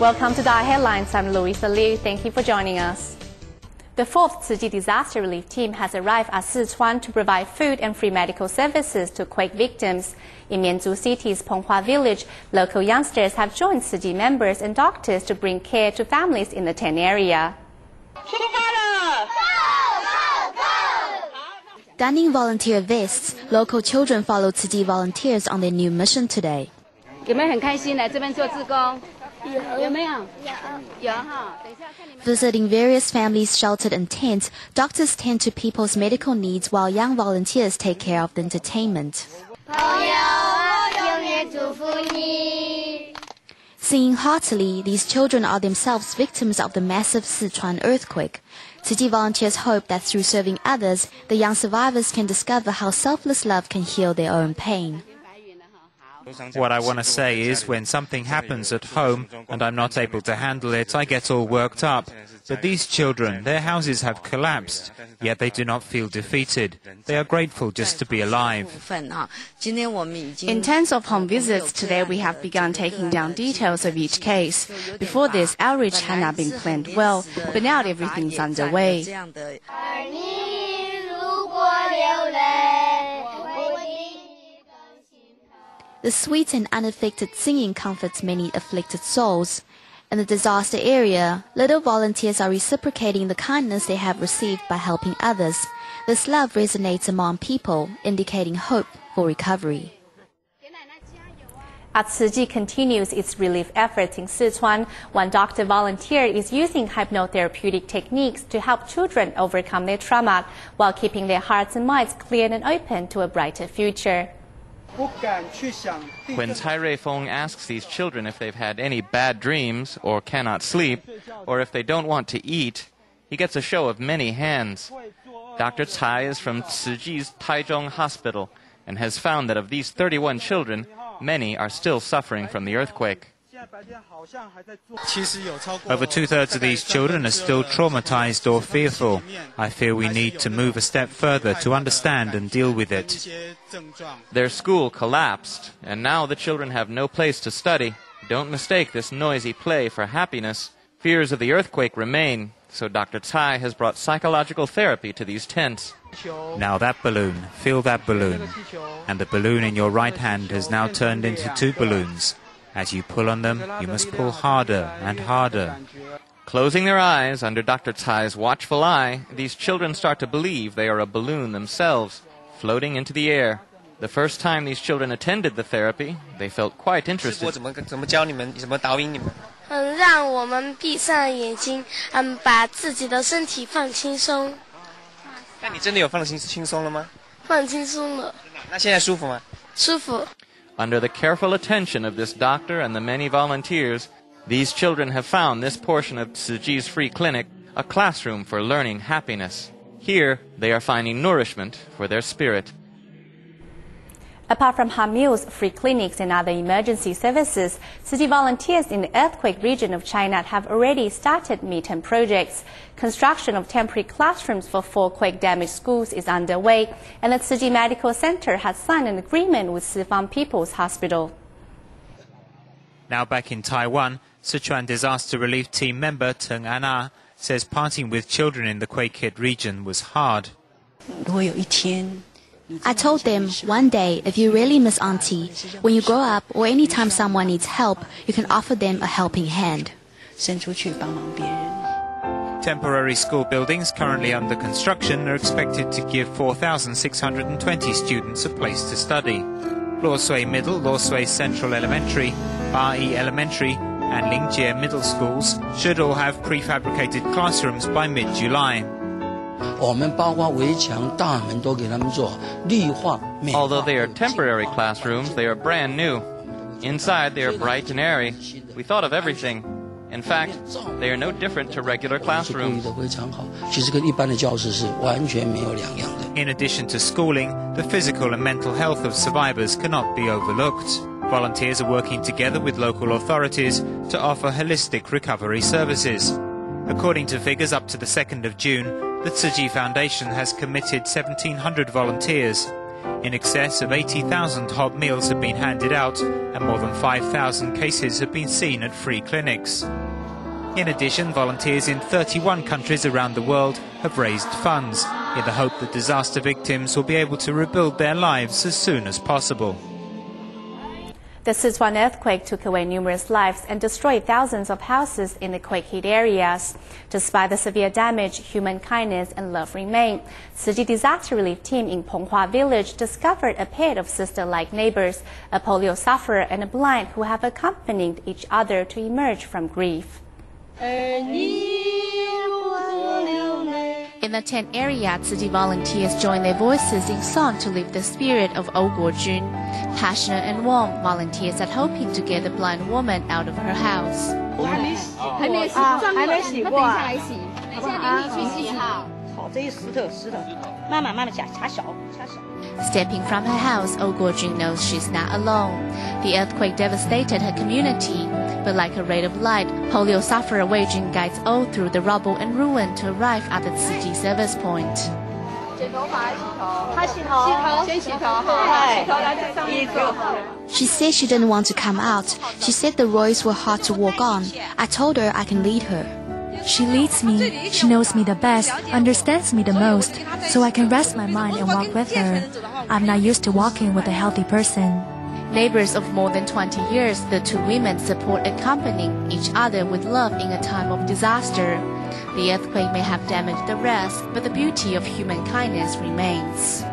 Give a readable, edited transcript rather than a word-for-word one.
Welcome to the Headlines. I'm Louisa Liu. Thank you for joining us. The 4th Tzu Chi disaster relief team has arrived at Sichuan to provide food and free medical services to quake victims. In Mianzhu City's Penghua village, local youngsters have joined Tzu Chi members and doctors to bring care to families in the Tan area. Donning volunteer vests, local children followed Tzu Chi volunteers on their new mission today. 有没有很开心来这边做志工？有没有？有哈。 Visiting various families sheltered in tents, doctors tend to people's medical needs while young volunteers take care of the entertainment. Singing heartily, these children are themselves victims of the massive Sichuan earthquake. Tzu Chi volunteers hope that through serving others, the young survivors can discover how selfless love can heal their own pain. What I want to say is, when something happens at home and I'm not able to handle it, I get all worked up. But these children, their houses have collapsed, yet they do not feel defeated. They are grateful just to be alive. In terms of home visits, today we have begun taking down details of each case. Before this, outreach had not been planned well, but now everything's underway. The sweet and unaffected singing comforts many afflicted souls. In the disaster area, little volunteers are reciprocating the kindness they have received by helping others. This love resonates among people, indicating hope for recovery. As Tzu Chi continues its relief efforts in Sichuan, one doctor volunteer is using hypnotherapeutic techniques to help children overcome their trauma while keeping their hearts and minds clear and open to a brighter future. When Tai Rui-feng asks these children if they've had any bad dreams or cannot sleep, or if they don't want to eat, he gets a show of many hands. Dr. Tsai is from Tzu Chi's Taichung Hospital and has found that of these 31 children, many are still suffering from the earthquake. Over 2/3 of these children are still traumatized or fearful. I feel we need to move a step further to understand and deal with it. Their school collapsed, and now the children have no place to study. Don't mistake this noisy play for happiness. Fears of the earthquake remain, so Dr. Tsai has brought psychological therapy to these tents. Now that balloon, feel that balloon. And the balloon in your right hand has now turned into 2 balloons. As you pull on them, you must pull harder and harder. Closing their eyes under Dr. Tsai's watchful eye, these children start to believe they are a balloon themselves, floating into the air. The first time these children attended the therapy, they felt quite interested. 让我们闭上眼睛，把自己的身体放轻松。那你真的有放轻松了吗？放轻松了。那现在舒服吗？舒服。 Under the careful attention of this doctor and the many volunteers, these children have found this portion of Tzu Chi's free clinic a classroom for learning happiness. Here, they are finding nourishment for their spirit. Apart from hot meals, free clinics and other emergency services, Tzu Chi volunteers in the earthquake region of China have already started Mid-term projects. Construction of temporary classrooms for 4 quake-damaged schools is underway, and the Tzu Chi Medical Center has signed an agreement with Sifan People's Hospital. Now back in Taiwan, Sichuan disaster relief team member Teng Anna says parting with children in the quake-hit region was hard. I told them, one day, if you really miss Auntie, when you grow up or anytime someone needs help, you can offer them a helping hand. Temporary school buildings currently under construction are expected to give 4,620 students a place to study. Luosui Middle, Luosui Central Elementary, Ba-yi Elementary and Lingjie Middle Schools should all have prefabricated classrooms by mid-July. Although they are temporary classrooms, they are brand new. Inside, they are bright and airy. We thought of everything. In fact, they are no different to regular classrooms. In addition to schooling, the physical and mental health of survivors cannot be overlooked. Volunteers are working together with local authorities to offer holistic recovery services. According to figures up to the 2nd of June, the Tzu Chi Foundation has committed 1,700 volunteers. In excess of 80,000 hot meals have been handed out, and more than 5,000 cases have been seen at free clinics. In addition, volunteers in 31 countries around the world have raised funds in the hope that disaster victims will be able to rebuild their lives as soon as possible. The Sichuan earthquake took away numerous lives and destroyed thousands of houses in the quake-hit areas. Despite the severe damage, human kindness and love remain. Tzu Chi disaster relief team in Ponghua village discovered a pair of sister-like neighbors, a polio sufferer and a blind, who have accompanied each other to emerge from grief. In the tent area, Tzu Chi volunteers join their voices in song to lift the spirit of Old Guojun. Passionate and warm, volunteers are hoping to get the blind woman out of her house. Stepping from her house, Old Guojun knows she's not alone. The earthquake devastated her community, but like a ray of light, polio sufferer Wei Jun guides all through the rubble and ruin to arrive at the Tzu Chi service point. She said she didn't want to come out. She said the roads were hard to walk on. I told her I can lead her. She leads me. She knows me the best, understands me the most, so I can rest my mind and walk with her. I'm not used to walking with a healthy person. Neighbors of more than 20 years, the two women support accompanying each other with love in a time of disaster. The earthquake may have damaged the rest, but the beauty of human kindness remains.